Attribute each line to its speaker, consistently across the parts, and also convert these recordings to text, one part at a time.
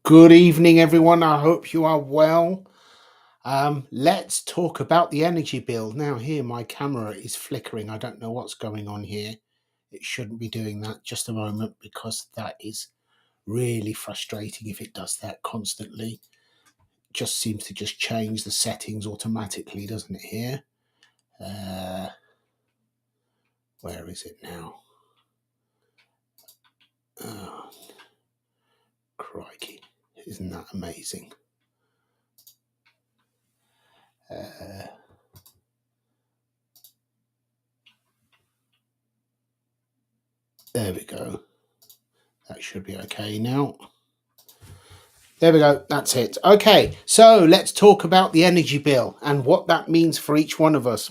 Speaker 1: Good evening, everyone. I hope you are well. Let's talk about the energy bill. Now, here my camera is flickering. I don't know what's going on here. It shouldn't be doing that. Just a moment, because that is really frustrating if it does that constantly. Just seems to just change the settings automatically, doesn't it here? Where is it now? Oh, crikey. Isn't that amazing? There we go. That should be okay now. There we go. That's it. Okay, so let's talk about the energy bill and what that means for each one of us.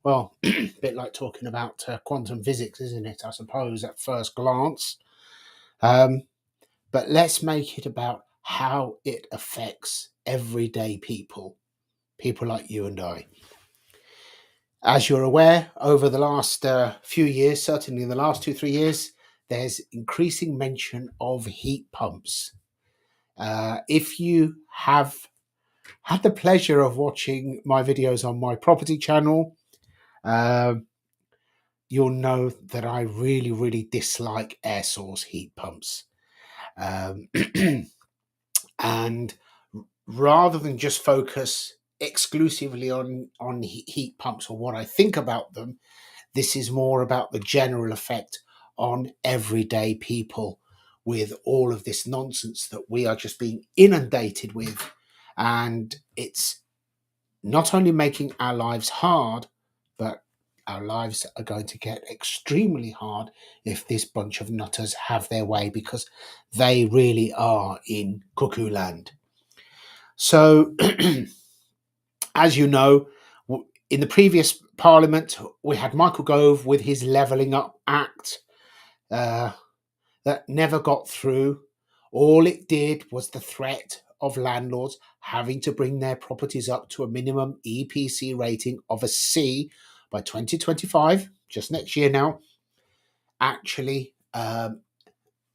Speaker 1: Well, a bit like talking about quantum physics, isn't it? I suppose at first glance. But let's make it about how it affects everyday people like you and I. As you're aware, over the last few years, certainly in the last 2-3 years, there's increasing mention of heat pumps. If you have had the pleasure of watching my videos on my property channel, you'll know that I really dislike air source heat pumps. And rather than just focus exclusively on heat pumps or what I think about them, this is more about the general effect on everyday people with all of this nonsense that we are just being inundated with. And it's not only making our lives hard, but our lives are going to get extremely hard if this bunch of nutters have their way, because they really are in cuckoo land. So, as you know, in the previous parliament, we had Michael Gove with his Levelling Up Act that never got through. All it did was the threat of landlords having to bring their properties up to a minimum EPC rating of a C by 2025, just next year now, actually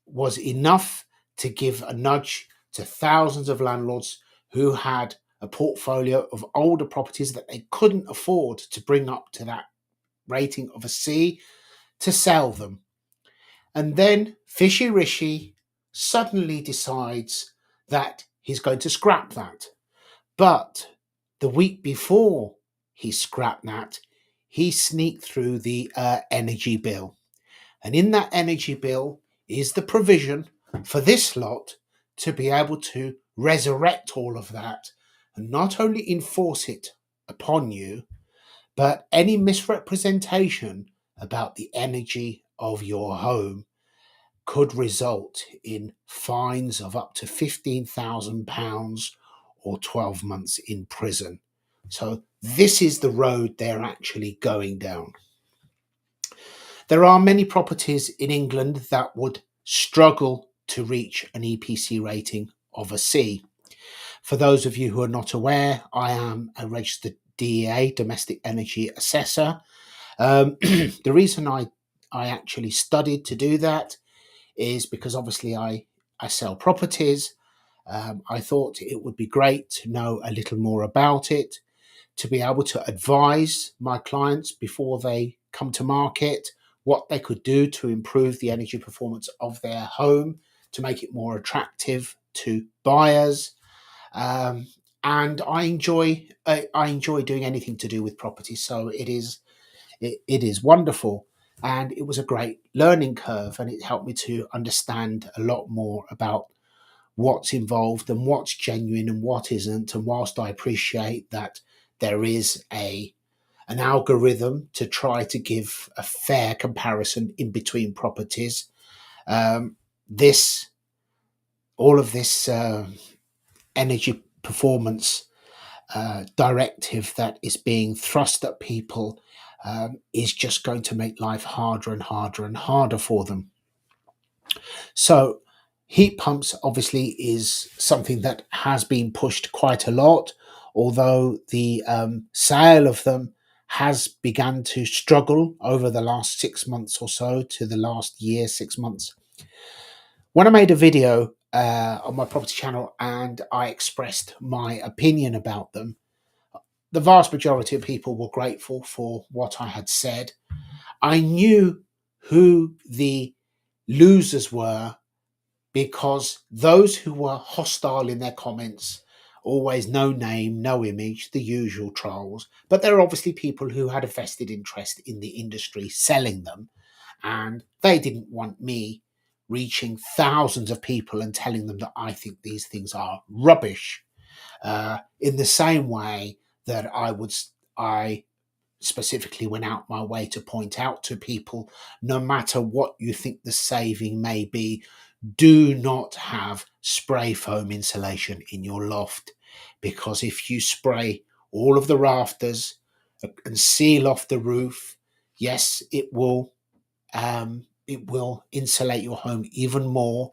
Speaker 1: was enough to give a nudge to thousands of landlords who had a portfolio of older properties that they couldn't afford to bring up to that rating of a C to sell them. And then Fishy Rishi suddenly decides that he's going to scrap that. But the week before he scrapped that, he sneaked through the energy bill. And in that energy bill is the provision for this lot to be able to resurrect all of that and not only enforce it upon you, but any misrepresentation about the energy of your home could result in fines of up to £15,000 or 12 months in prison. So this is the road they're actually going down. There are many properties in England that would struggle to reach an EPC rating of a C. For those of you who are not aware, I am a registered DEA, Domestic Energy Assessor. The reason I actually studied to do that is because obviously I sell properties. I thought it would be great to know a little more about it, to be able to advise my clients before they come to market what they could do to improve the energy performance of their home, to make it more attractive to buyers. And I enjoy doing anything to do with property, so it is wonderful. And it was a great learning curve, and it helped me to understand a lot more about what's involved and what's genuine and what isn't. And whilst I appreciate that there is an algorithm to try to give a fair comparison in between properties, all of this energy performance directive that is being thrust at people is just going to make life harder and harder and harder for them. So heat pumps obviously is something that has been pushed quite a lot, although the sale of them has begun to struggle over the last 6 months or so to the last year, 6 months. When I made a video on my property channel, and I expressed my opinion about them. The vast majority of people were grateful for what I had said. I knew who the losers were, because those who were hostile in their comments, always no name, no image, the usual trolls, but there are obviously people who had a vested interest in the industry selling them, and they didn't want me reaching thousands of people and telling them that I think these things are rubbish. In the same way that I specifically went out my way to point out to people, no matter what you think the saving may be, do not have spray foam insulation in your loft, because if you spray all of the rafters and seal off the roof, yes, it will insulate your home even more,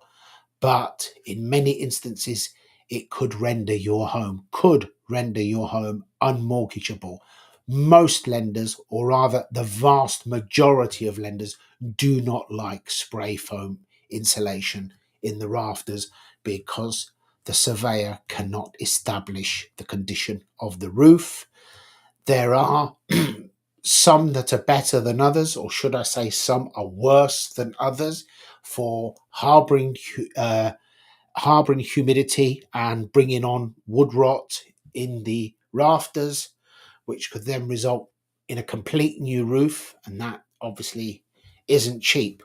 Speaker 1: but in many instances it could render your home unmortgageable. Most lenders, or rather the vast majority of lenders, do not like spray foam insulation in the rafters, because the surveyor cannot establish the condition of the roof. There are some that are better than others, or should I say, some are worse than others for harboring humidity and bringing on wood rot in the rafters, which could then result in a complete new roof, and that obviously isn't cheap.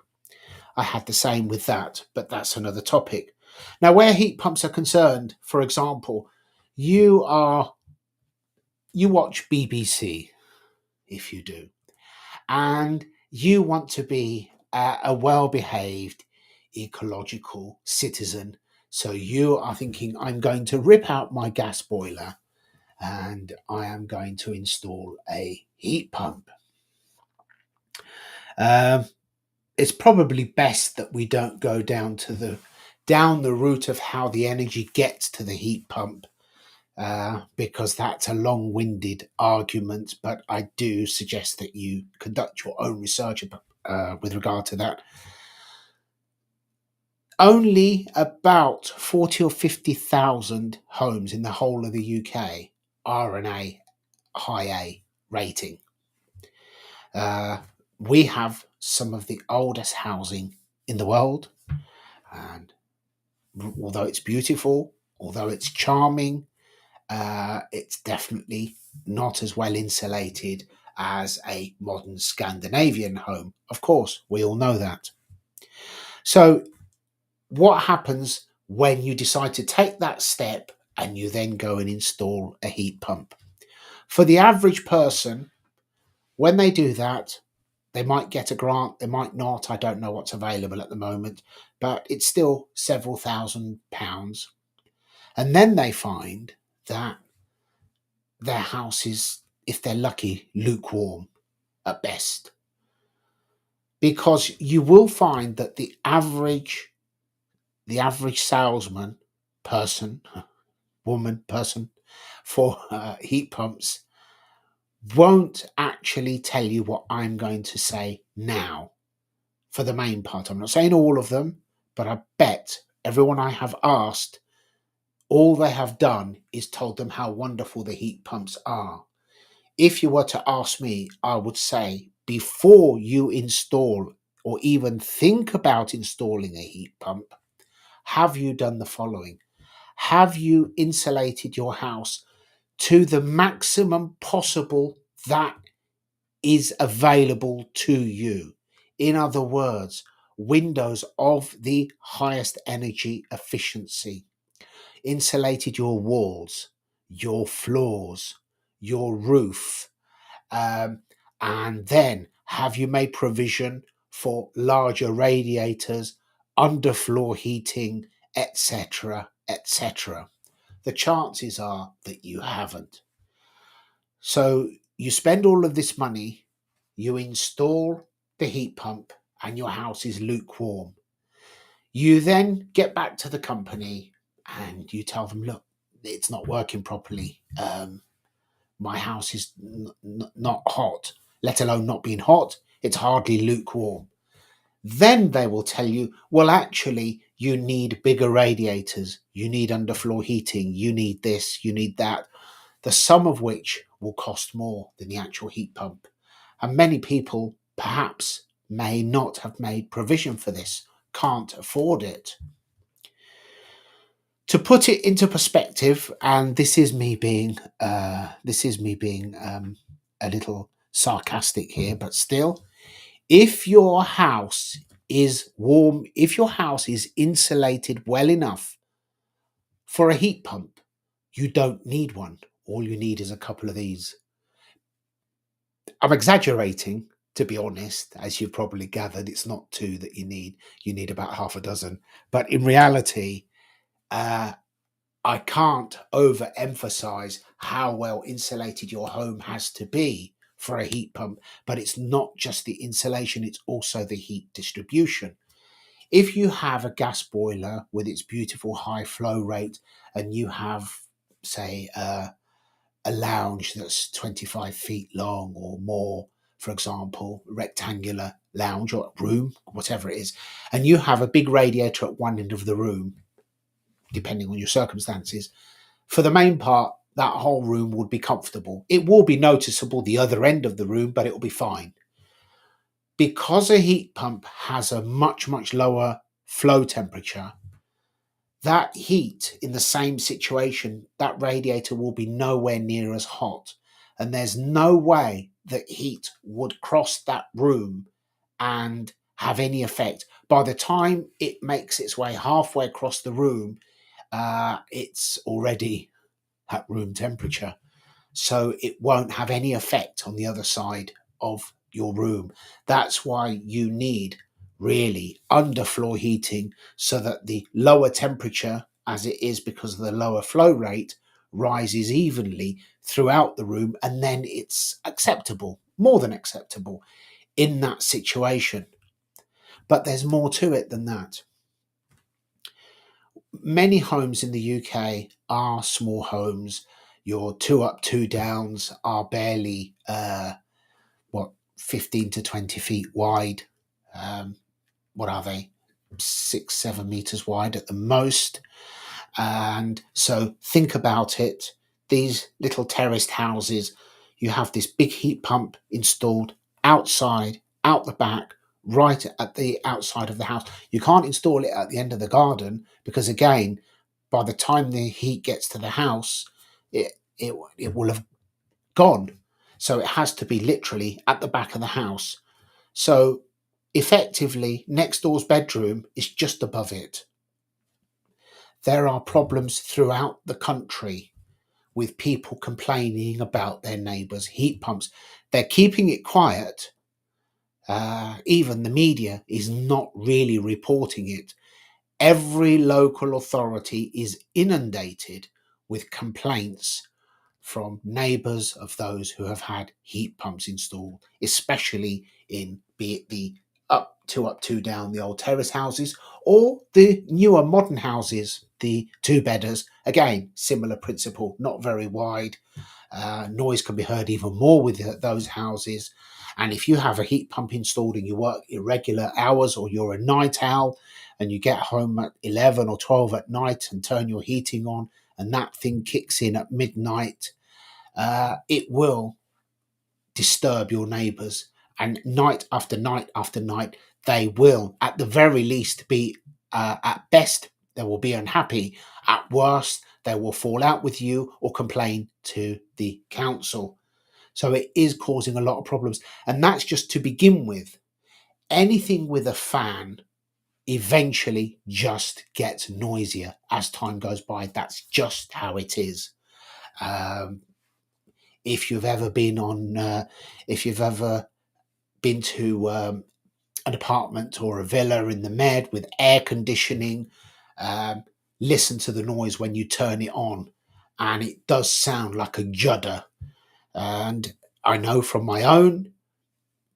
Speaker 1: I had the same with that, but that's another topic. Now, where heat pumps are concerned, for example, you watch BBC, if you do, and you want to be a well-behaved ecological citizen. So you are thinking, I'm going to rip out my gas boiler and I am going to install a heat pump. It's probably best that we don't go down the route of how the energy gets to the heat pump, because that's a long-winded argument. But I do suggest that you conduct your own research with regard to that. Only about 40 or 50,000 homes in the whole of the UK are an high A rating. We have some of the oldest housing in the world, and although it's beautiful, although it's charming, it's definitely not as well insulated as a modern Scandinavian home. Of course, we all know that. So what happens when you decide to take that step and you then go and install a heat pump? For the average person, when they do that, they might get a grant, they might not. I don't know what's available at the moment, but it's still several £1,000s. And then they find that their house is, if they're lucky, lukewarm at best. Because you will find that the average salesman, person for heat pumps won't actually tell you what I'm going to say now. For the main part, I'm not saying all of them, but I bet everyone I have asked, all they have done is told them how wonderful the heat pumps are. If you were to ask me, I would say, before you install or even think about installing a heat pump, have you done the following? Have you insulated your house to the maximum possible that is available to you? In other words, windows of the highest energy efficiency, insulated your walls, your floors, your roof, and then have you made provision for larger radiators, underfloor heating, etc., etc.? The chances are that you haven't. So you spend all of this money, you install the heat pump, and your house is lukewarm. You then get back to the company and you tell them, look, it's not working properly. My house is not hot, let alone not being hot. It's hardly lukewarm. Then they will tell you, well, actually, you need bigger radiators, you need underfloor heating, you need this, you need that, the sum of which will cost more than the actual heat pump. And many people perhaps may not have made provision for this, can't afford it. To put it into perspective, and this is me being a little sarcastic here, but still, if your house is warm, if your house is insulated well enough for a heat pump, you don't need one. All you need is a couple of these. I'm exaggerating, to be honest. As you've probably gathered, it's not two that you need about half a dozen. But in reality, I can't overemphasize how well insulated your home has to be for a heat pump. But it's not just the insulation, it's also the heat distribution. If you have a gas boiler with its beautiful high flow rate and you have, say, a lounge that's 25 feet long or more, for example, rectangular lounge or room, whatever it is, and you have a big radiator at one end of the room, depending on your circumstances, for the main part, that whole room would be comfortable. It will be noticeable the other end of the room, but it will be fine. Because a heat pump has a much, much lower flow temperature, that heat in the same situation, that radiator will be nowhere near as hot. And there's no way that heat would cross that room and have any effect. By the time it makes its way halfway across the room, it's already at room temperature. So it won't have any effect on the other side of your room. That's why you need really underfloor heating, so that the lower temperature, as it is because of the lower flow rate, rises evenly throughout the room, and then it's acceptable, more than acceptable in that situation. But there's more to it than that. Many homes in the UK are small homes. Your two up, two downs are barely 15 to 20 feet wide. What are they? 6-7 meters wide at the most. And so think about it. These little terraced houses, you have this big heat pump installed outside, out the back, right at the outside of the house. You can't install it at the end of the garden because, again, by the time the heat gets to the house, it will have gone. So it has to be literally at the back of the house. So effectively, next door's bedroom is just above it. There are problems throughout the country with people complaining about their neighbours' heat pumps. They're keeping it quiet. Even the media is not really reporting it. Every local authority is inundated with complaints from neighbours of those who have had heat pumps installed, especially in, be it the up, two down, the old terrace houses, or the newer modern houses, the two-bedders. Again, similar principle, not very wide. Noise can be heard even more with those houses. And if you have a heat pump installed and you work irregular hours, or you're a night owl and you get home at 11 or 12 at night and turn your heating on, and that thing kicks in at midnight, it will disturb your neighbours. And night after night after night, they will, at the very least, be, at best, they will be unhappy. At worst, they will fall out with you or complain to the council. So it is causing a lot of problems. And that's just to begin with. Anything with a fan eventually just gets noisier as time goes by. That's just how it is. If you've ever been to an apartment or a villa in the Med with air conditioning, listen to the noise when you turn it on, and it does sound like a judder. And I know from my own,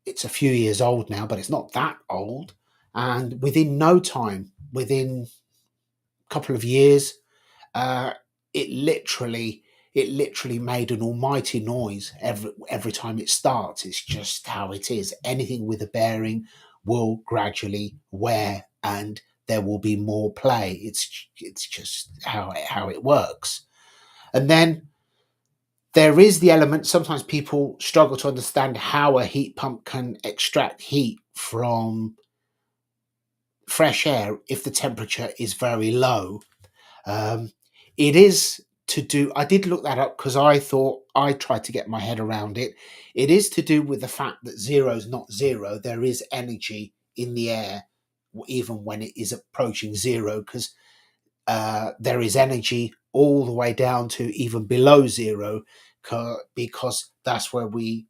Speaker 1: it's a few years old now, but it's not that old. And within no time, within a couple of years, it literally made an almighty noise every time it starts. It's just how it is. Anything with a bearing will gradually wear and there will be more play. It's just how it works. And then there is the element, sometimes people struggle to understand how a heat pump can extract heat from fresh air if the temperature is very low. Um, it is to do, I did look that up because I thought, I tried to get my head around it. It is to do with the fact that zero is not zero. There is energy in the air, even when it is approaching zero, because there is energy all the way down to even below zero, because that's where we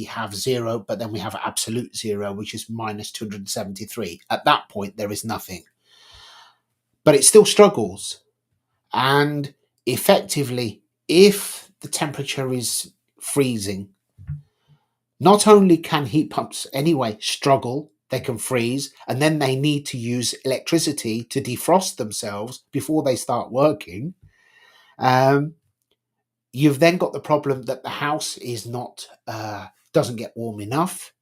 Speaker 1: have zero, but then we have absolute zero, which is minus 273. At that point, there is nothing. But it still struggles. And effectively, if the temperature is freezing, not only can heat pumps anyway struggle, they can freeze, and then they need to use electricity to defrost themselves before they start working. Um, you've then got the problem that the house is not doesn't get warm enough.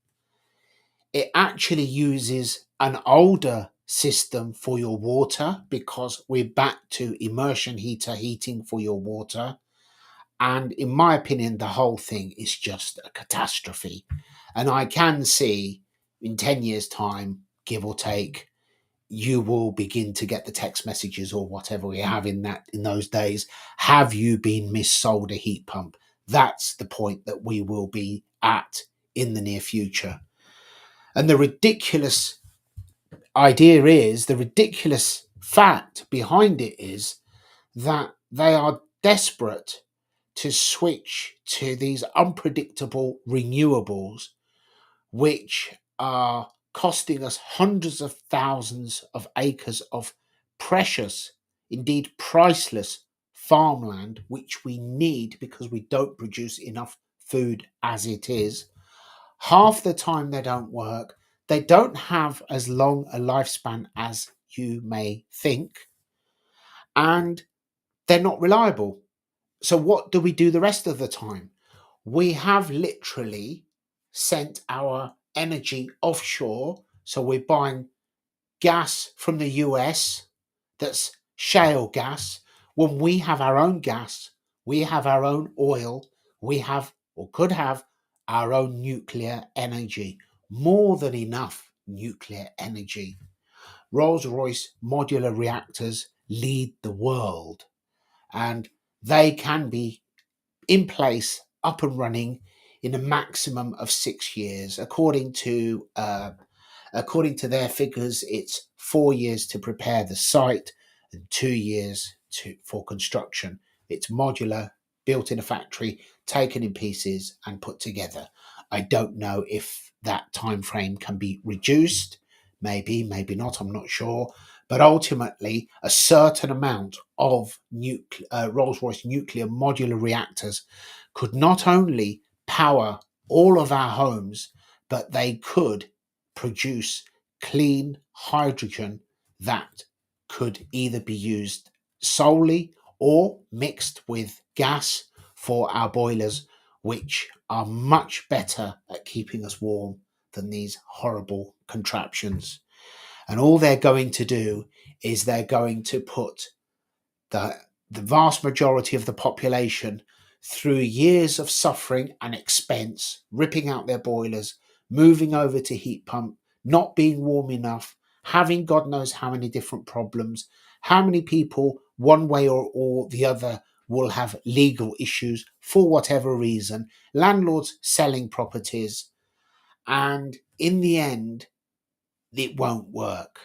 Speaker 1: It actually uses an older system for your water, because we're back to immersion heater heating for your water. And in my opinion, the whole thing is just a catastrophe. And I can see in 10 years' time, give or take, you will begin to get the text messages or whatever we have in those days. Have you been missold a heat pump? That's the point that we will be at in the near future. And the ridiculous the ridiculous fact behind it is that they are desperate to switch to these unpredictable renewables, which are costing us hundreds of thousands of acres of precious, indeed priceless farmland, which we need because we don't produce enough food as it is. Half the time they don't work. They don't have as long a lifespan as you may think, and they're not reliable. So, what do we do the rest of the time? We have literally sent our energy offshore. So, we're buying gas from the US that's shale gas, when we have our own gas, we have our own oil, we have or could have our own nuclear energy, more than enough nuclear energy. Rolls-Royce modular reactors lead the world, and they can be in place, up and running in a maximum of 6 years. According to their figures, it's 4 years to prepare the site and 2 years for construction. It's modular, built in a factory, taken in pieces and put together. I don't know if that time frame can be reduced. Maybe, maybe not. I'm not sure. But ultimately, a certain amount of Rolls-Royce nuclear modular reactors could not only power all of our homes, but they could produce clean hydrogen that could either be used solely or mixed with gas for our boilers, which are much better at keeping us warm than these horrible contraptions. And all they're going to do is they're going to put the, the vast majority of the population through years of suffering and expense, ripping out their boilers, moving over to heat pump, not being warm enough, having God knows how many different problems, how many people, one way or the other, will have legal issues for whatever reason, landlords selling properties, and in the end, it won't work.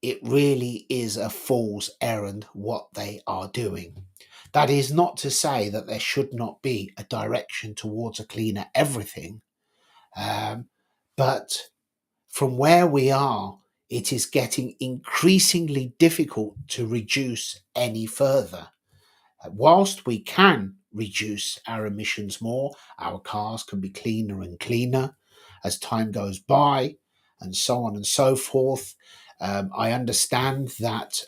Speaker 1: It really is a fool's errand what they are doing. That is not to say that there should not be a direction towards a cleaner everything, um, but from where we are, it is getting increasingly difficult to reduce any further. Whilst we can reduce our emissions more, our cars can be cleaner and cleaner as time goes by, and so on and so forth. I understand that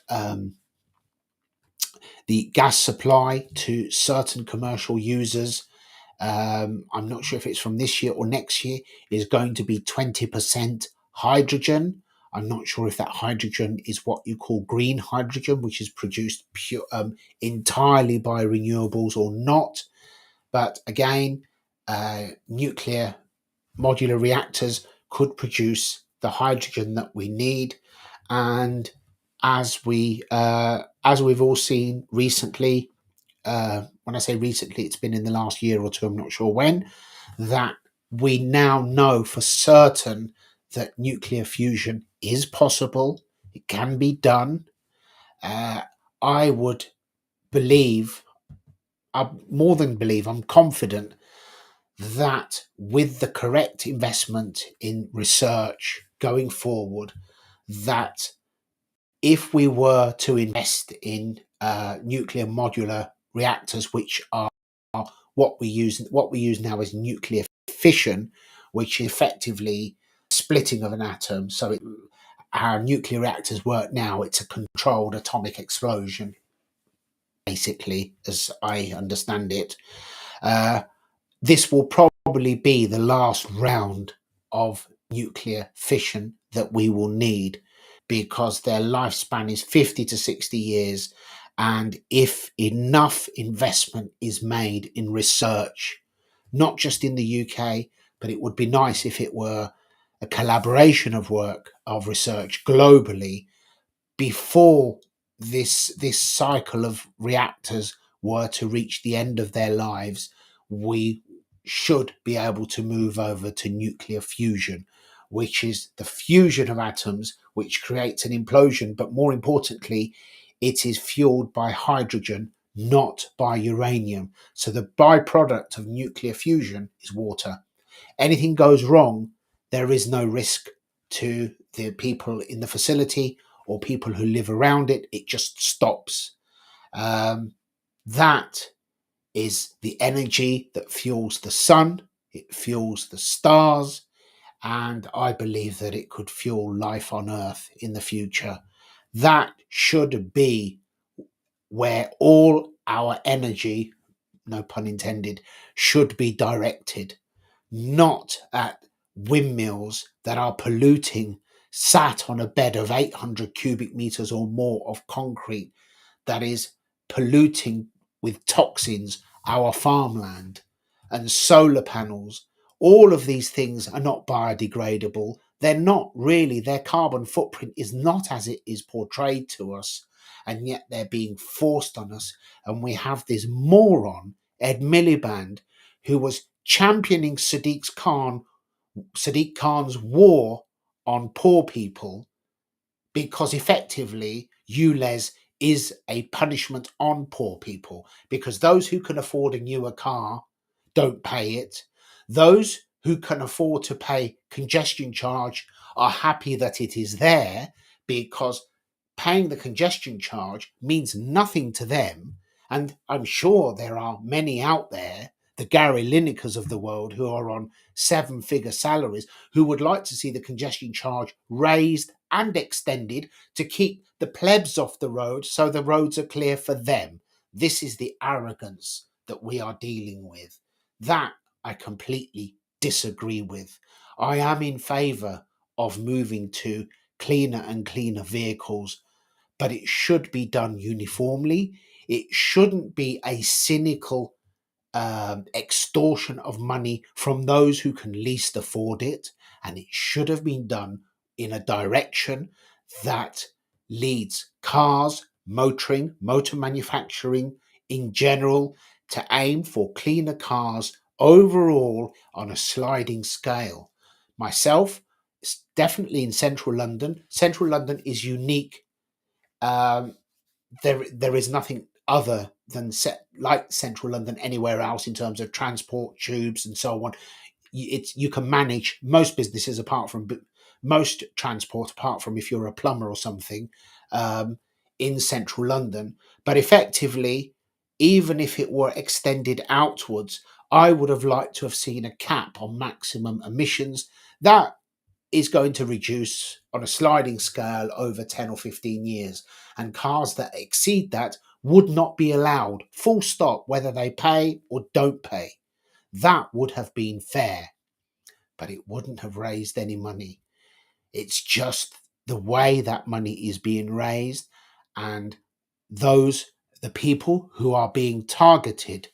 Speaker 1: the gas supply to certain commercial users, I'm not sure if it's from this year or next year, is going to be 20% hydrogen. I'm not sure if that hydrogen is what you call green hydrogen, which is produced entirely by renewables or not. But again, nuclear modular reactors could produce the hydrogen that we need. And as we've all seen recently, when I say recently, it's been in the last year or two, I'm not sure when, that we now know for certain that nuclear fusion is possible. It can be done. Uh, I would believe, I more than believe, I'm confident that with the correct investment in research going forward, that if we were to invest in nuclear modular reactors, which are what we use now is nuclear fission, which is effectively splitting of an atom. So our nuclear reactors work now. It's a controlled atomic explosion, basically, as I understand it. Uh, this will probably be the last round of nuclear fission that we will need, because their lifespan is 50 to 60 years. And if enough investment is made in research, not just in the UK, but it would be nice if it were a collaboration of work of research globally before this cycle of reactors were to reach the end of their lives, we should be able to move over to nuclear fusion, which is the fusion of atoms, which creates an implosion. But more importantly, it is fueled by hydrogen, not by uranium. So the byproduct of nuclear fusion is water. Anything goes wrong, there is no risk to the people in the facility or people who live around it. It just stops. That is the energy that fuels the sun, it fuels the stars, and I believe that it could fuel life on Earth in the future. That should be where all our energy, no pun intended, should be directed, not at windmills that are polluting, sat on a bed of 800 cubic meters or more of concrete that is polluting with toxins our farmland, and solar panels. All of these things are not biodegradable. They're not really, their carbon footprint is not as it is portrayed to us, and yet they're being forced on us. And we have this moron, Ed Miliband, who was championing Sadiq Khan's war on poor people, because effectively ULEZ is a punishment on poor people, because those who can afford a newer car don't pay it. Those who can afford to pay congestion charge are happy that it is there, because paying the congestion charge means nothing to them. And I'm sure there are many out there, the Gary Linekers of the world, who are on 7-figure salaries, who would like to see the congestion charge raised and extended to keep the plebs off the road so the roads are clear for them. This is the arrogance that we are dealing with. That I completely disagree with. I am in favour of moving to cleaner and cleaner vehicles, but it should be done uniformly. It shouldn't be a cynical extortion of money from those who can least afford it. And it should have been done in a direction that leads cars, motor manufacturing in general, to aim for cleaner cars overall on a sliding scale. Myself, it's definitely in central London. Central London is unique. Um, there is nothing other than like central London anywhere else in terms of transport, tubes, and so on. You can manage most businesses apart from most transport, apart from if you're a plumber or something, um, in central London. But effectively, even if it were extended outwards, I would have liked to have seen a cap on maximum emissions. That is going to reduce on a sliding scale over 10 or 15 years. And cars that exceed that would not be allowed, full stop, whether they pay or don't pay. That would have been fair, but it wouldn't have raised any money. It's just the way that money is being raised and the people who are being targeted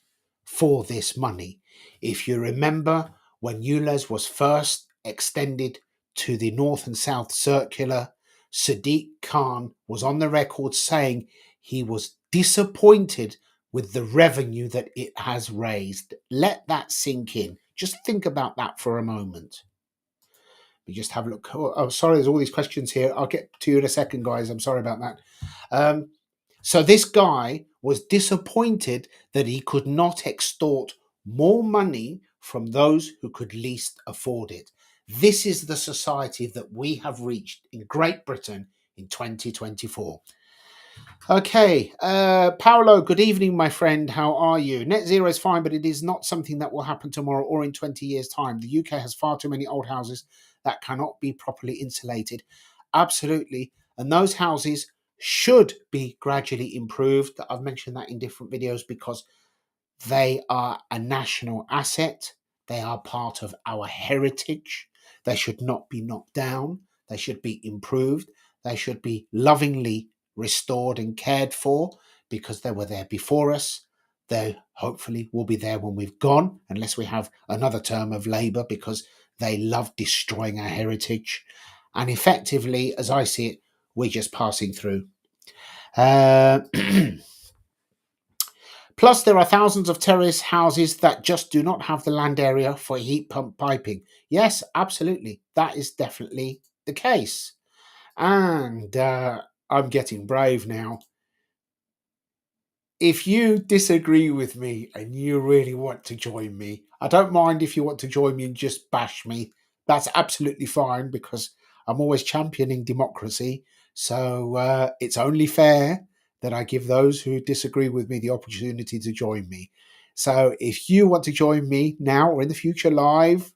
Speaker 1: for this money. If you remember when ULEZ was first extended to the North and South Circular, Sadiq Khan was on the record saying he was disappointed with the revenue that it has raised. Let that sink in. Just think about that for a moment. We just have a look. Oh, sorry, there's all these questions here. I'll get to you in a second, guys. I'm sorry about that. So this guy was disappointed that he could not extort more money from those who could least afford it. This is the society that we have reached in Great Britain in 2024. Okay, Paolo, good evening, my friend. How are you? Net zero is fine, but it is not something that will happen tomorrow or in 20 years' time. The UK has far too many old houses that cannot be properly insulated. Absolutely. And those houses should be gradually improved. I've mentioned that in different videos because they are a national asset. They are part of our heritage. They should not be knocked down. They should be improved. They should be lovingly restored and cared for because they were there before us. They hopefully will be there when we've gone, unless we have another term of Labour, because they love destroying our heritage. And effectively, as I see it, we're just passing through. Plus, there are thousands of terrace houses that just do not have the land area for heat pump piping. Yes, absolutely. That is definitely the case. And I'm getting brave now. If you disagree with me and you really want to join me, I don't mind if you want to join me and just bash me. That's absolutely fine because I'm always championing democracy. So it's only fair that I give those who disagree with me the opportunity to join me. So if you want to join me now or in the future live,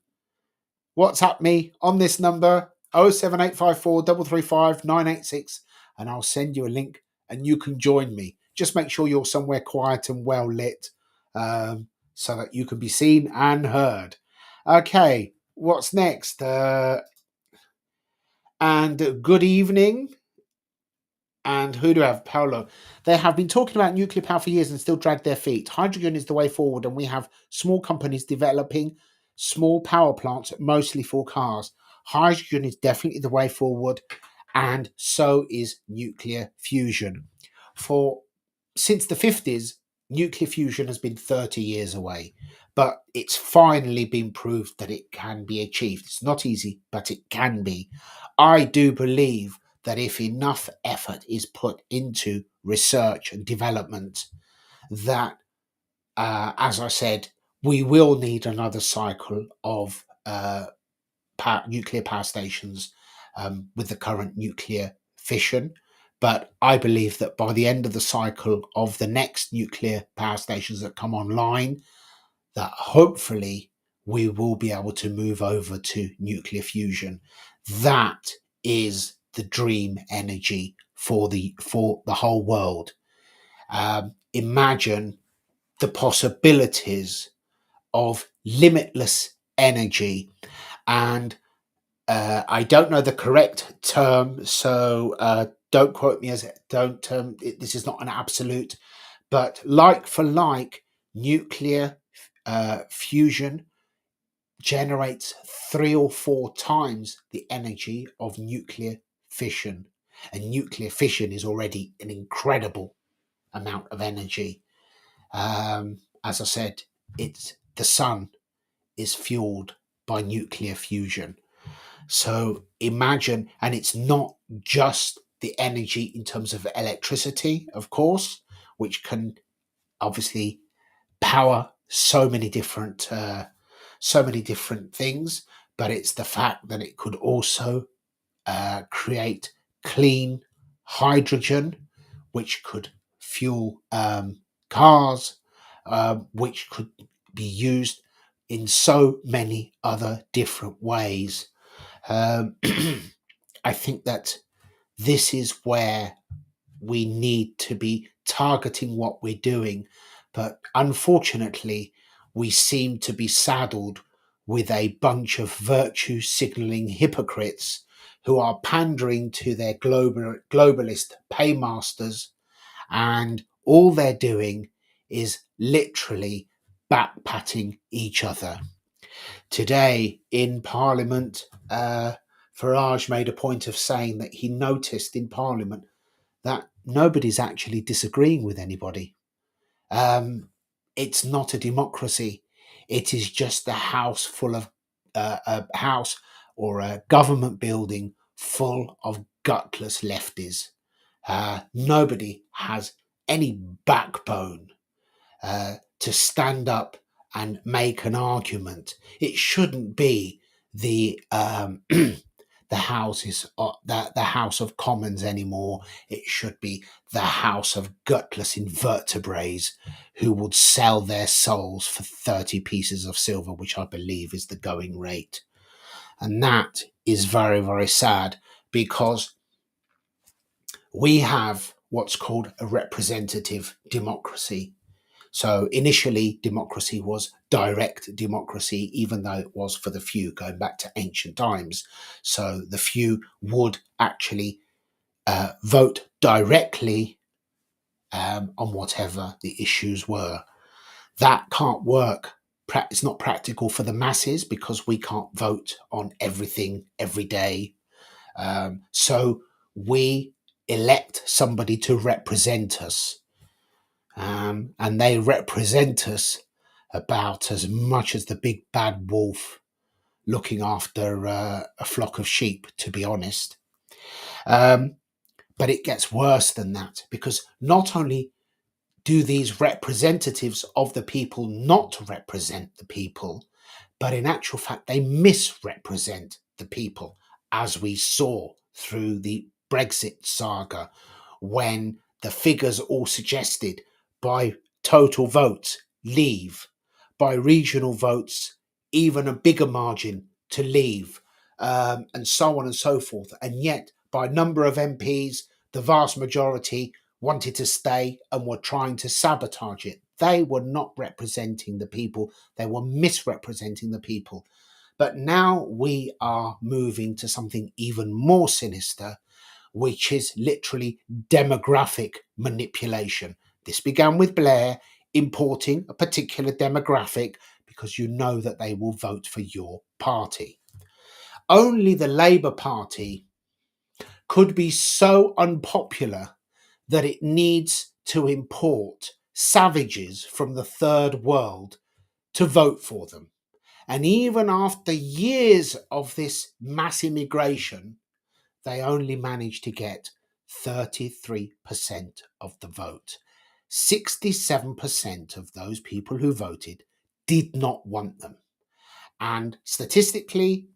Speaker 1: WhatsApp me on this number 07854 335 986 and I'll send you a link and you can join me. Just make sure you're somewhere quiet and well lit so that you can be seen and heard. Okay, what's next? And good evening. And who do I have? Paolo. They have been talking about nuclear power for years and still drag their feet. Hydrogen is the way forward, and we have small companies developing small power plants, mostly for cars. Hydrogen is definitely the way forward, and so is nuclear fusion. Since the 50s, nuclear fusion has been 30 years away, but it's finally been proved that it can be achieved. It's not easy, but it can be. I do believe that if enough effort is put into research and development, that, as I said, we will need another cycle of nuclear power stations with the current nuclear fission. But I believe that by the end of the cycle of the next nuclear power stations that come online, that hopefully we will be able to move over to nuclear fusion. That is the dream energy for the whole world. Imagine the possibilities of limitless energy. And I don't know the correct term, so don't quote me as don't. This is not an absolute, but like for like, nuclear fusion generates 3 or 4 times the energy of nuclear fission, and nuclear fission is already an incredible amount of energy. As I said, the sun is fueled by nuclear fusion. So imagine, and it's not just the energy in terms of electricity, of course, which can obviously power so many different things, but it's the fact that it could also create clean hydrogen, which could fuel cars, which could be used in so many other different ways. I think that this is where we need to be targeting what we're doing. But unfortunately, we seem to be saddled with a bunch of virtue signaling hypocrites who are pandering to their globalist paymasters, and all they're doing is literally backpatting each other. Today in Parliament, Farage made a point of saying that he noticed in Parliament that nobody's actually disagreeing with anybody. It's not a democracy. It is just a house full of a house or a government building full of gutless lefties. Nobody has any backbone to stand up and make an argument. It shouldn't be the the the House of Commons anymore. It should be the house of gutless invertebrates who would sell their souls for 30 pieces of silver, which I believe is the going rate. And that is very, very sad, because we have what's called a representative democracy. So initially, democracy was direct democracy, even though it was for the few, going back to ancient times. So the few would actually vote directly on whatever the issues were. That can't work. It's not practical for the masses because we can't vote on everything every day. So we elect somebody to represent us. And they represent us about as much as the big bad wolf looking after a flock of sheep, to be honest. But it gets worse than that, because not only do these representatives of the people not represent the people, but in actual fact, they misrepresent the people, as we saw through the Brexit saga, when the figures all suggested by total votes, leave, by regional votes, even a bigger margin to leave, and so on and so forth. And yet, by number of MPs, the vast majority wanted to stay and were trying to sabotage it. They were not representing the people, they were misrepresenting the people. But now we are moving to something even more sinister, which is literally demographic manipulation. This began with Blair importing a particular demographic because you know that they will vote for your party. Only the Labour Party could be so unpopular that it needs to import savages from the third world to vote for them. And even after years of this mass immigration, they only managed to get 33% of the vote. 67% of those people who voted did not want them. And statistically,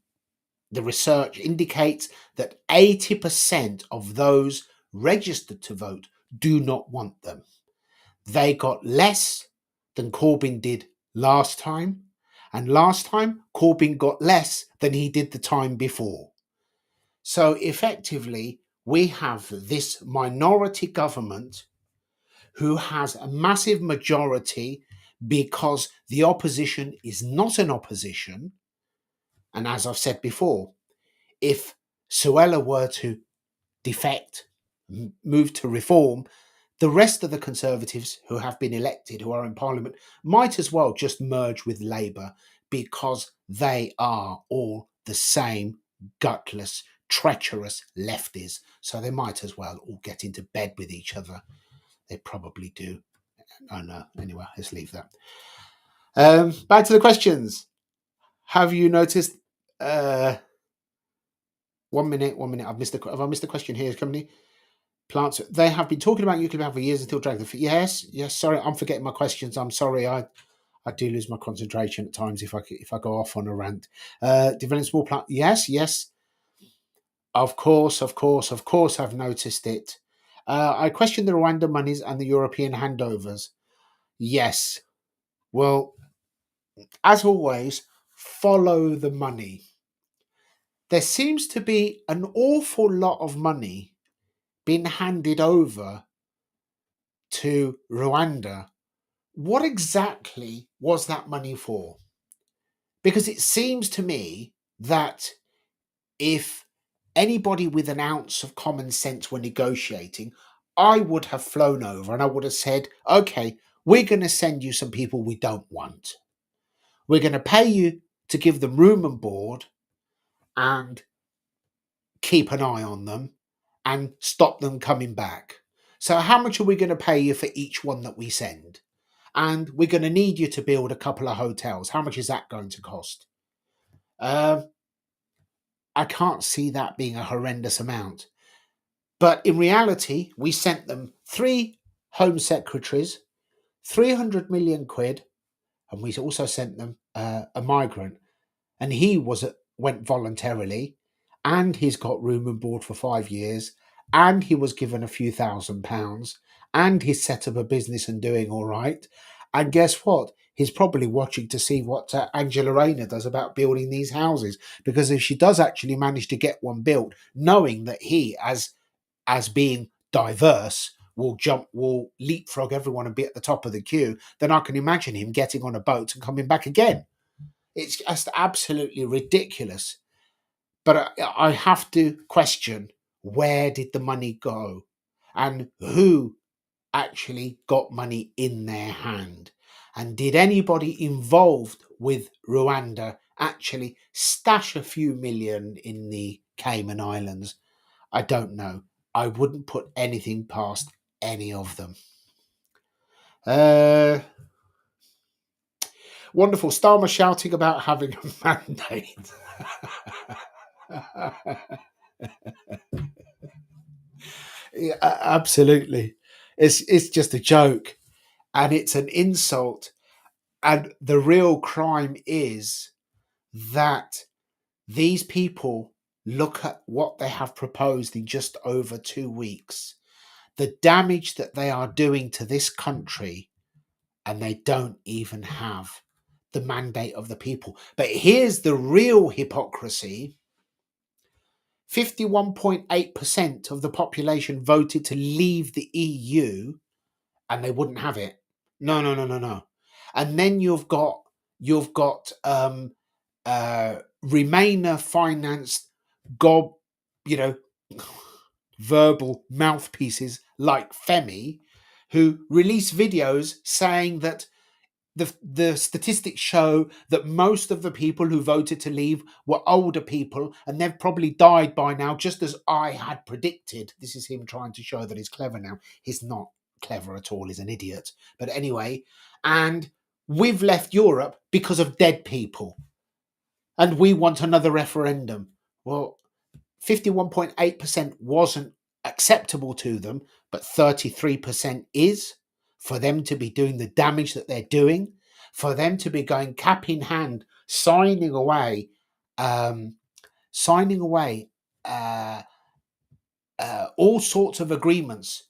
Speaker 1: the research indicates that 80% of those registered to vote do not want them. They got less than Corbyn did last time. And last time, Corbyn got less than he did the time before. So effectively, we have this minority government who has a massive majority because the opposition is not an opposition. And as I've said before, if Suella were to defect, move to reform, the rest of the Conservatives who have been elected, who are in Parliament, might as well just merge with Labour, because they are all the same gutless, treacherous lefties. So they might as well all get into bed with each other. They probably do. Oh no, anyway, let's leave that. Back to the questions. Have you noticed... 1 minute. Have I missed the question here? Company plants. They have been talking about nuclear power for years until Dragon. Yes. Sorry, I'm forgetting my questions. I'm sorry. I do lose my concentration at times if I go off on a rant. Developing small plant. Yes. Of course. I've noticed it. I question the Rwanda monies and the European handovers. Yes. Well, as always, follow the money. There seems to be an awful lot of money being handed over to Rwanda. What exactly was that money for? Because it seems to me that if anybody with an ounce of common sense when negotiating, I would have flown over and I would have said, okay, we're going to send you some people we don't want. We're going to pay you to give them room and board and keep an eye on them and stop them coming back. So, how much are we going to pay you for each one that we send? And we're going to need you to build a couple of hotels. How much is that going to cost? I can't see that being a horrendous amount. But in reality, we sent them 3 home secretaries, 300 million quid, and we also sent them a migrant. And he went voluntarily, and he's got room and board for 5 years, and he was given a few £1,000s, and he's set up a business and doing all right. And guess what? He's probably watching to see what Angela Rayner does about building these houses, because if she does actually manage to get one built, knowing that he, as being diverse, will leapfrog everyone and be at the top of the queue, then I can imagine him getting on a boat and coming back again. It's just absolutely ridiculous. But I have to question, where did the money go? And who actually got money in their hand? And did anybody involved with Rwanda actually stash a few million in the Cayman Islands? I don't know. I wouldn't put anything past any of them. Wonderful. Starmer shouting about having a mandate. Yeah, absolutely. It's just a joke, and it's an insult. And the real crime is that these people look at what they have proposed in just over 2 weeks, the damage that they are doing to this country, and they don't even have the mandate of the people. But here's the real hypocrisy. 51.8% of the population voted to leave the EU, and they wouldn't have it. No. And then you've got Remainer financed verbal mouthpieces like Femi, who release videos saying that the statistics show that most of the people who voted to leave were older people, and they've probably died by now, just as I had predicted. This is him trying to show that he's clever now. He's not clever at all. He's an idiot. But anyway, and we've left Europe because of dead people, and we want another referendum. Well, 51.8% wasn't acceptable to them, but 33% is. For them to be doing the damage that they're doing, for them to be going cap in hand, signing away all sorts of agreements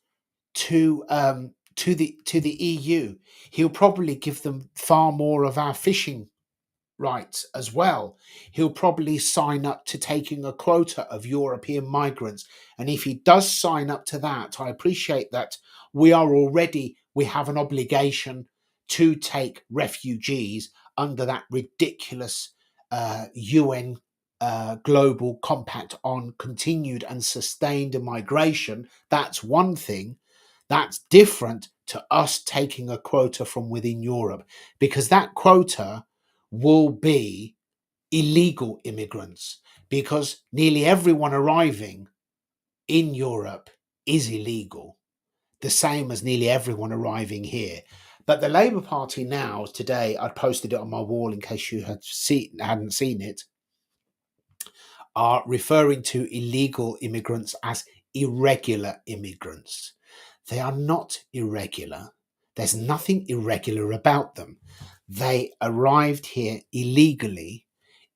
Speaker 1: to the EU. He'll probably give them far more of our fishing rights as well. He'll probably sign up to taking a quota of European migrants. And if he does sign up to that, I appreciate that we have an obligation to take refugees under that ridiculous UN global compact on continued and sustained migration. That's one thing. That's different to us taking a quota from within Europe, because that quota will be illegal immigrants, because nearly everyone arriving in Europe is illegal, the same as nearly everyone arriving here. But the Labour Party now, today, I posted it on my wall in case you hadn't seen it, are referring to illegal immigrants as irregular immigrants. They are not irregular. There's nothing irregular about them. They arrived here illegally.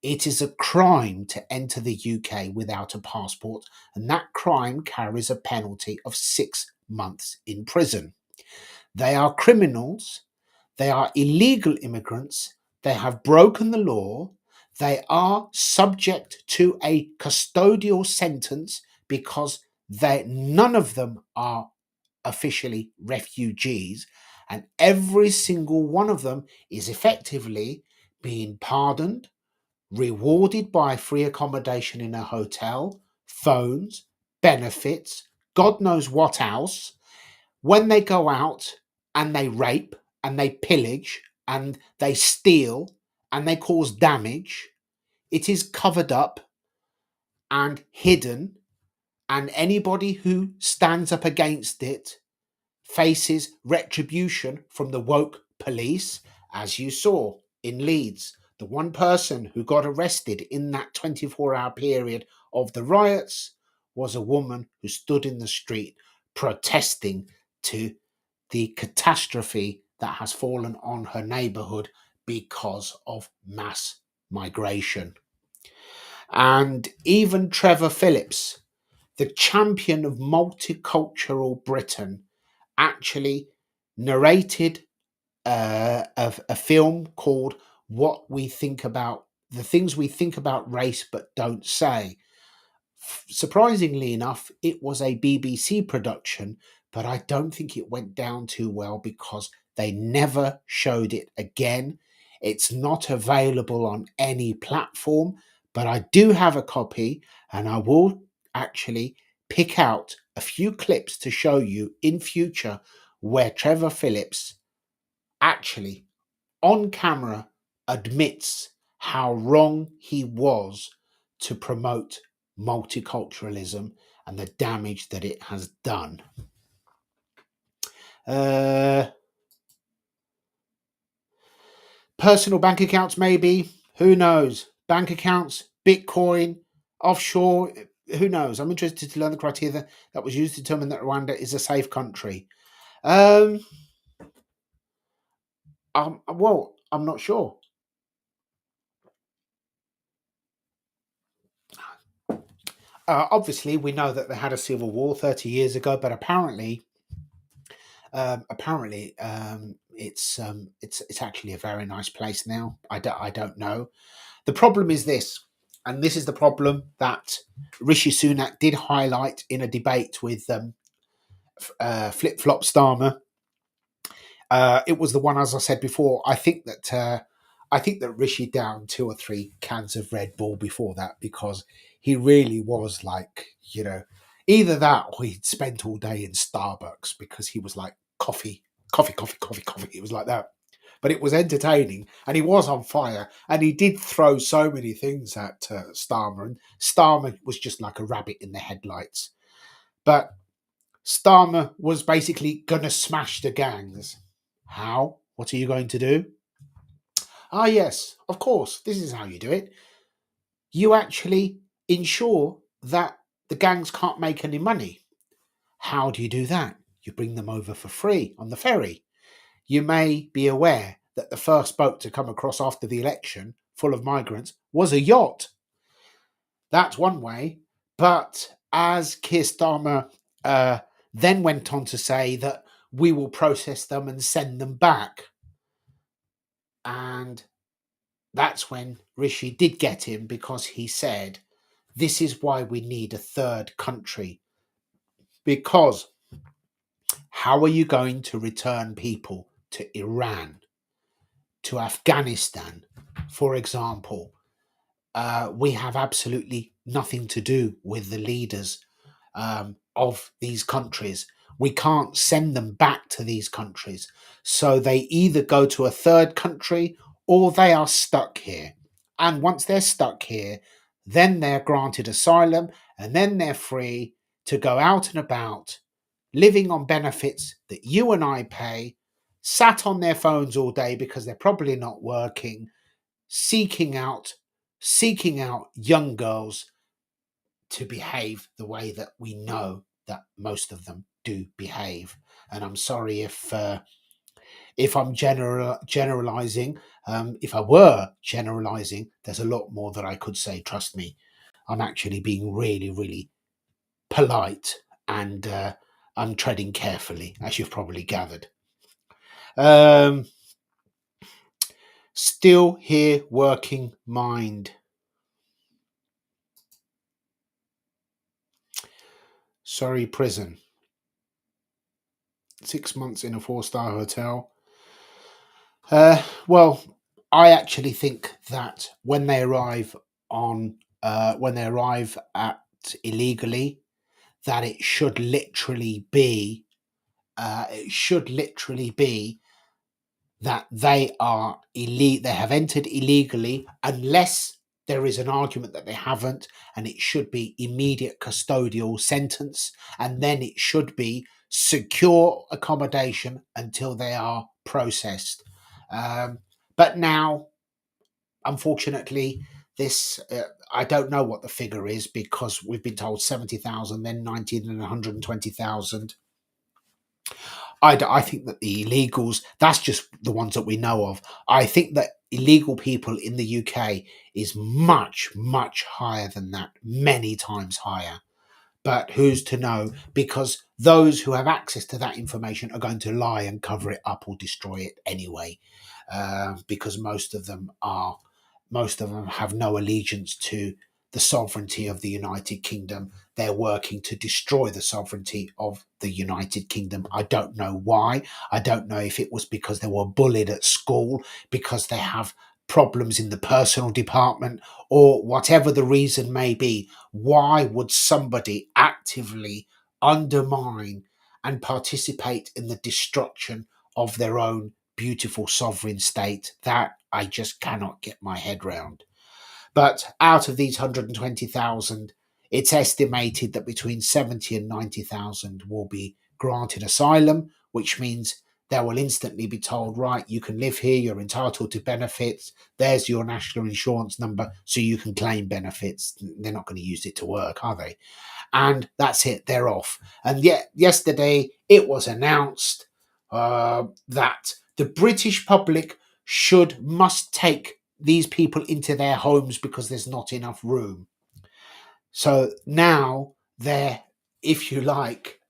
Speaker 1: It is a crime to enter the UK without a passport, and that crime carries a penalty of 6 months in prison. They are criminals. They are illegal immigrants. They have broken the law. They are subject to a custodial sentence because none of them are officially refugees, and every single one of them is effectively being pardoned, rewarded by free accommodation in a hotel, phones, benefits, God knows what else. When they go out and they rape and they pillage and they steal and they cause damage, it is covered up and hidden, and anybody who stands up against it faces retribution from the woke police, as you saw in Leeds. The one person who got arrested in that 24-hour period of the riots was a woman who stood in the street protesting to the catastrophe that has fallen on her neighborhood because of mass migration. And even Trevor Phillips, the champion of multicultural Britain, actually narrated a film called What We Think About the Things We Think About Race But Don't Say. Surprisingly enough, it was a BBC production, but I don't think it went down too well because they never showed it again. It's not available on any platform, but I do have a copy, and I will actually pick out a few clips to show you in future where Trevor Phillips actually on camera admits how wrong he was to promote multiculturalism and the damage that it has done. Personal bank accounts, maybe. Who knows? Bank accounts, Bitcoin, offshore. Who knows? I'm interested to learn the criteria that was used to determine that Rwanda is a safe country. Well, I'm not sure. Obviously, we know that they had a civil war 30 years ago, but apparently, it's actually a very nice place now. I don't know. The problem is this, and this is the problem that Rishi Sunak did highlight in a debate with Flip Flop Starmer. It was the one, as I said before. I think that Rishi downed 2 or 3 cans of Red Bull before that, because he really was like, either that or he'd spent all day in Starbucks, because he was like coffee. It was like that. But it was entertaining, and he was on fire, and he did throw so many things at Starmer, and Starmer was just like a rabbit in the headlights. But Starmer was basically going to smash the gangs. How? What are you going to do? Ah, yes, of course, this is how you do it. You actually ensure that the gangs can't make any money. How do you do that? You bring them over for free on the ferry. You may be aware that the first boat to come across after the election, full of migrants, was a yacht. That's one way. But as Keir Starmer then went on to say that we will process them and send them back. And that's when Rishi did get him, because he said, this is why we need a third country. Because how are you going to return people to Iran, to Afghanistan, for example? We have absolutely nothing to do with the leaders of these countries. We can't send them back to these countries. So they either go to a third country or they are stuck here. And once they're stuck here, then they're granted asylum, and then they're free to go out and about, living on benefits that you and I pay, sat on their phones all day because they're probably not working, seeking out young girls to behave the way that we know that most of them do behave. And I'm sorry if I'm generalizing. If I were generalizing, there's a lot more that I could say. Trust me, I'm actually being really, really polite, and I'm treading carefully, as you've probably gathered. Still here, working mind. Sorry, prison. 6 months in a 4-star hotel. Well, I actually think that when they arrive at illegally, that it should literally be it should literally be that they are elite, they have entered illegally, unless there is an argument that they haven't, and it should be immediate custodial sentence, and then it should be secure accommodation until they are processed. But now, unfortunately, this I don't know what the figure is, because we've been told 70,000, then 19 and 120,000. I think that the illegals, that's just the ones that we know of. I think that illegal people in the UK is much, much higher than that, many times higher. But who's to know? Because those who have access to that information are going to lie and cover it up or destroy it anyway. Because most of them have no allegiance to the sovereignty of the United Kingdom. They're working to destroy the sovereignty of the United Kingdom. I don't know why. I don't know if it was because they were bullied at school, because they have problems in the personal department, or whatever the reason may be. Why would somebody actively undermine and participate in the destruction of their own beautiful sovereign state? That I just cannot get my head round. But out of these 120,000, it's estimated that between 70 and 90,000 will be granted asylum, which means they will instantly be told, right, you can live here, you're entitled to benefits, there's your national insurance number, so you can claim benefits. They're not going to use it to work, are they? And that's it, they're off. And yet, yesterday, it was announced that the British public must take these people into their homes because there's not enough room. So now they're, if you like,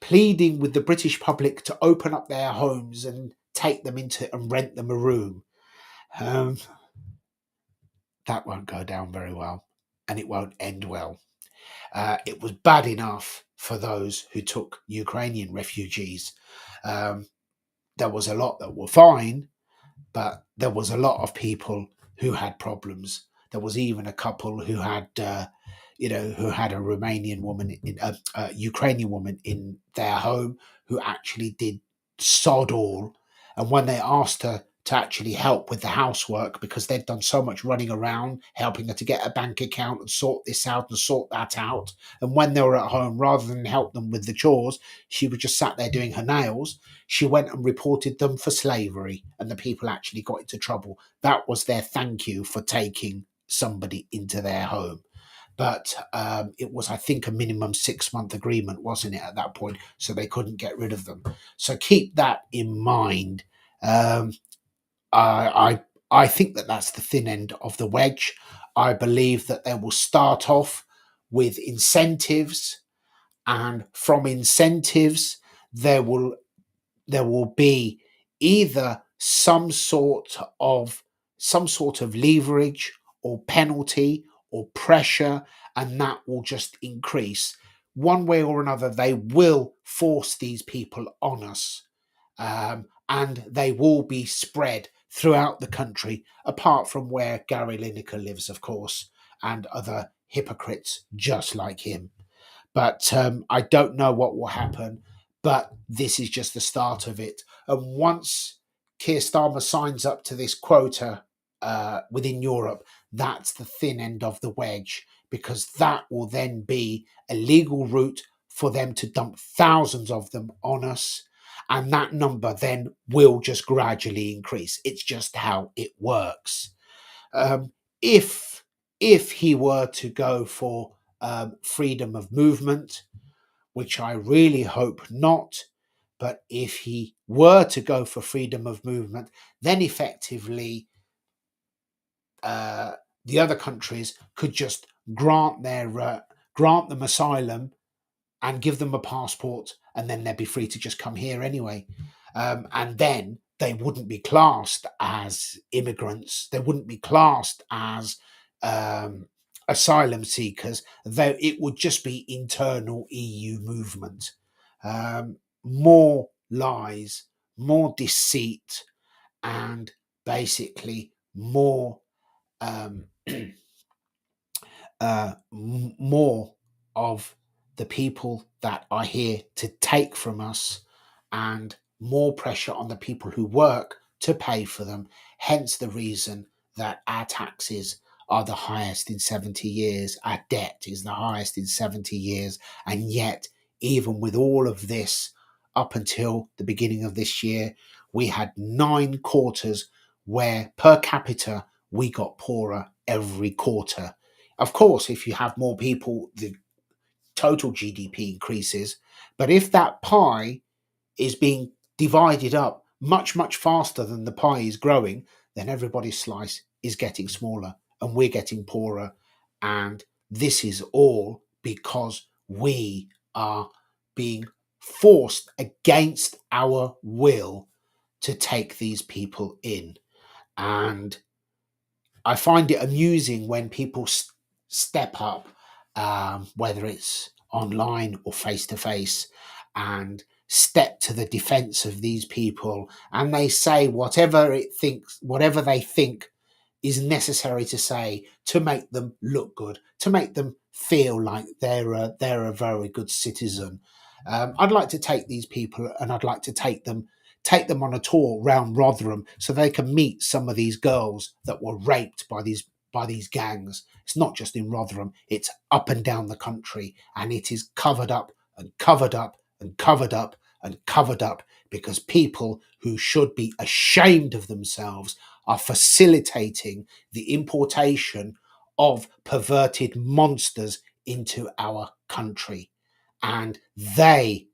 Speaker 1: pleading with the British public to open up their homes and take them into and rent them a room. That won't go down very well, and it won't end well. It was bad enough for those who took Ukrainian refugees. There was a lot that were fine, but there was a lot of people who had problems. There was even a couple who had, who had a Romanian woman, a Ukrainian woman in their home, who actually did sod all. And when they asked her to actually help with the housework, because they'd done so much running around, helping her to get a bank account and sort this out and sort that out, and when they were at home, rather than help them with the chores, she was just sat there doing her nails. She went and reported them for slavery, and the people actually got into trouble. That was their thank you for taking somebody into their home. But it was, I think, a minimum 6-month agreement, wasn't it, at that point? So they couldn't get rid of them. So keep that in mind. I think that that's the thin end of the wedge. I believe that they will start off with incentives, and from incentives there will be either some sort of leverage or penalty or pressure, and that will just increase. One way or another, they will force these people on us, and they will be spread throughout the country, apart from where Gary Lineker lives, of course, and other hypocrites just like him. But I don't know what will happen, but this is just the start of it. And once Keir Starmer signs up to this quota within Europe, that's the thin end of the wedge, because that will then be a legal route for them to dump thousands of them on us. And that number then will just gradually increase. It's just how it works. Um, if he were to go for freedom of movement, which I really hope not, but if he were to go for freedom of movement, then effectively the other countries could just grant them asylum and give them a passport, and then they'd be free to just come here anyway. And then they wouldn't be classed as immigrants. They wouldn't be classed as asylum seekers, though it would just be internal EU movement. More lies, more deceit, and basically more more of the people that are here to take from us, and more pressure on the people who work to pay for them. Hence the reason that our taxes are the highest in 70 years, our debt is the highest in 70 years, and yet, even with all of this, up until the beginning of this year, we had 9 quarters where per capita we got poorer every quarter. Of course, if you have more people, the total GDP increases. But if that pie is being divided up much, much faster than the pie is growing, then everybody's slice is getting smaller and we're getting poorer. And this is all because we are being forced against our will to take these people in. And I find it amusing when people step up, whether it's online or face to face, and step to the defense of these people, and they say whatever they think is necessary to say to make them look good, to make them feel like they're a very good citizen. I'd like to take these people and I'd like to take them on a tour round Rotherham so they can meet some of these girls that were raped by these gangs. It's not just in Rotherham, it's up and down the country, and it is covered up and covered up and covered up and covered up because people who should be ashamed of themselves are facilitating the importation of perverted monsters into our country. And they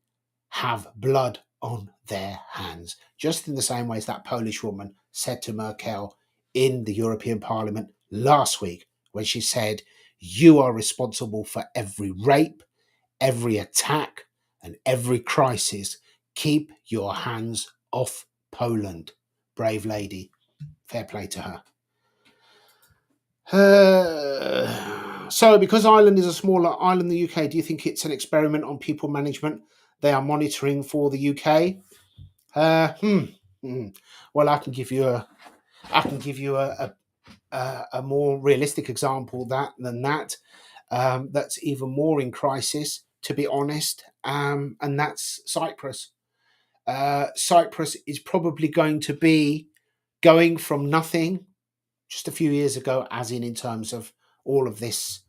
Speaker 1: have blood on their hands, just in the same way as that Polish woman said to Merkel in the European Parliament last week, when she said, "You are responsible for every rape, every attack, and every crisis. Keep your hands off Poland." Brave lady. Fair play to her. So, because Ireland is a smaller island than the UK, do you think it's an experiment on people management they are monitoring for the UK? Well, I can give you a more realistic example than that. That's even more in crisis, to be honest, and that's Cyprus. Cyprus is probably going to be going from nothing just a few years ago, as in terms of all of this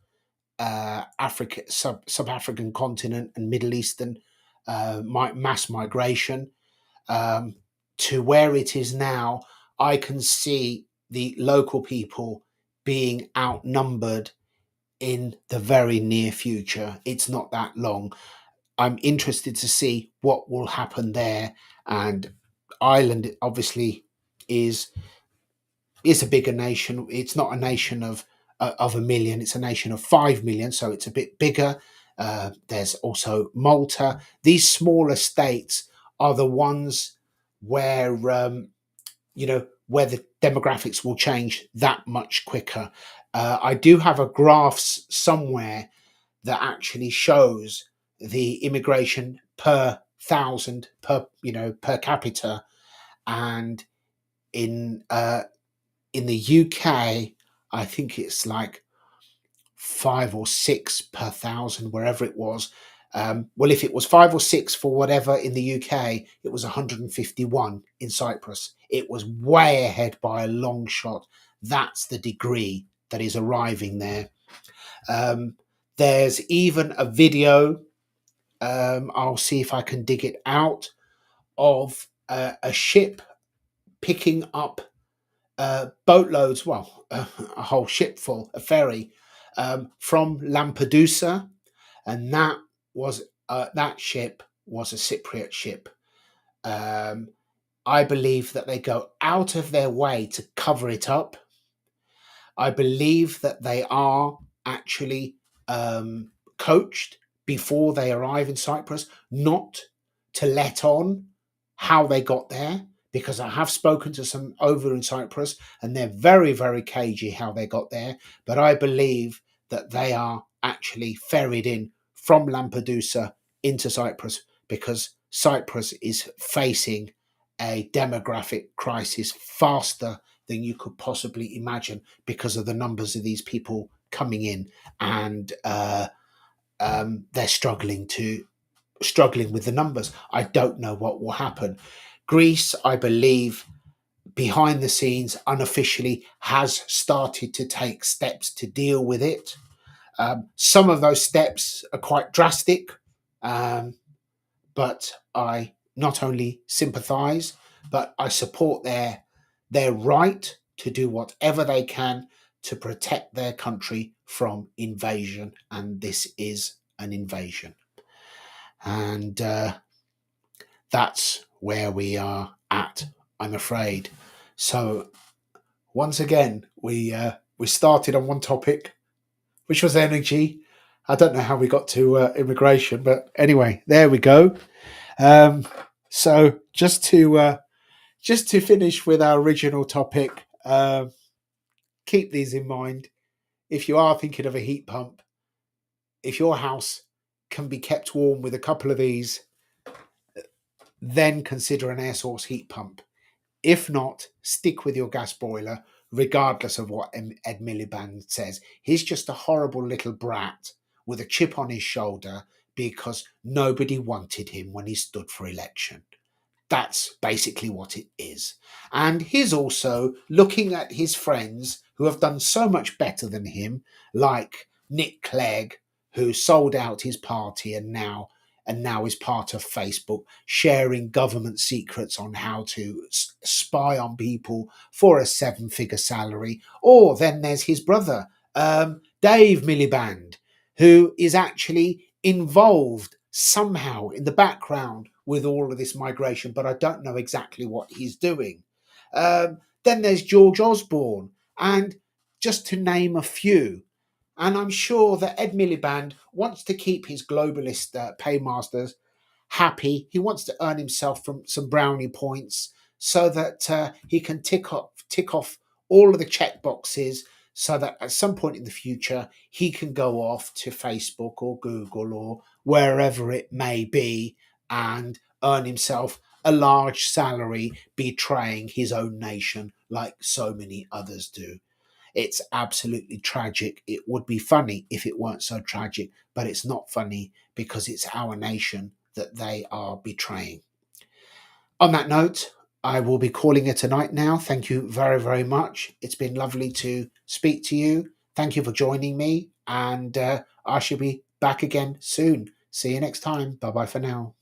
Speaker 1: Africa, sub-African continent and Middle Eastern mass migration, to where it is now. I can see the local people being outnumbered in the very near future. It's not that long. I'm interested to see what will happen there. And Ireland obviously is a bigger nation. It's not a nation of a million. It's a nation of 5 million, so it's a bit bigger. There's also Malta. These smaller states are the ones where where the demographics will change that much quicker. I do have a graph somewhere that actually shows the immigration per thousand per capita, and in the UK, I think it's like 5 or 6 per thousand, wherever it was. Well, if it was 5 or 6 for whatever in the UK, it was 151 in Cyprus. It was way ahead by a long shot. That's the degree that is arriving there. There's even a video, I'll see if I can dig it out, of a ship picking up boatloads, a whole ship full, a ferry, from Lampedusa, and that ship was a Cypriot ship. I believe that they go out of their way to cover it up. I believe that they are actually coached before they arrive in Cyprus not to let on how they got there, because I have spoken to some over in Cyprus and they're very, very cagey how they got there. But I believe that they are actually ferried in from Lampedusa into Cyprus, because Cyprus is facing a demographic crisis faster than you could possibly imagine because of the numbers of these people coming in, and they're struggling with the numbers. I don't know what will happen. Greece, I believe, behind the scenes, unofficially, has started to take steps to deal with it. Some of those steps are quite drastic, but I not only sympathise, but I support their right to do whatever they can to protect their country from invasion, and this is an invasion. And that's where we are at, I'm afraid. So once again, we started on one topic, which was energy. I don't know how we got to immigration, but anyway, there we go. So just to finish with our original topic, keep these in mind. If you are thinking of a heat pump, if your house can be kept warm with a couple of these, then consider an air source heat pump. If not, stick with your gas boiler, regardless of what Ed Miliband says. He's just a horrible little brat with a chip on his shoulder because nobody wanted him when he stood for election. That's basically what it is. And he's also looking at his friends who have done so much better than him, like Nick Clegg, who sold out his party and now is part of Facebook, sharing government secrets on how to spy on people for a 7-figure salary. Or then there's his brother, Dave Miliband, who is actually involved somehow in the background with all of this migration, but I don't know exactly what he's doing. Then there's George Osborne, and just to name a few. And I'm sure that Ed Miliband wants to keep his globalist paymasters happy. He wants to earn himself from some brownie points so that he can tick off all of the check boxes, so that at some point in the future he can go off to Facebook or Google or wherever it may be and earn himself a large salary betraying his own nation like so many others do. It's absolutely tragic. It would be funny if it weren't so tragic, but it's not funny because it's our nation that they are betraying. On that note, I will be calling it a night now. Thank you very, very much. It's been lovely to speak to you. Thank you for joining me, and I shall be back again soon. See you next time. Bye bye for now.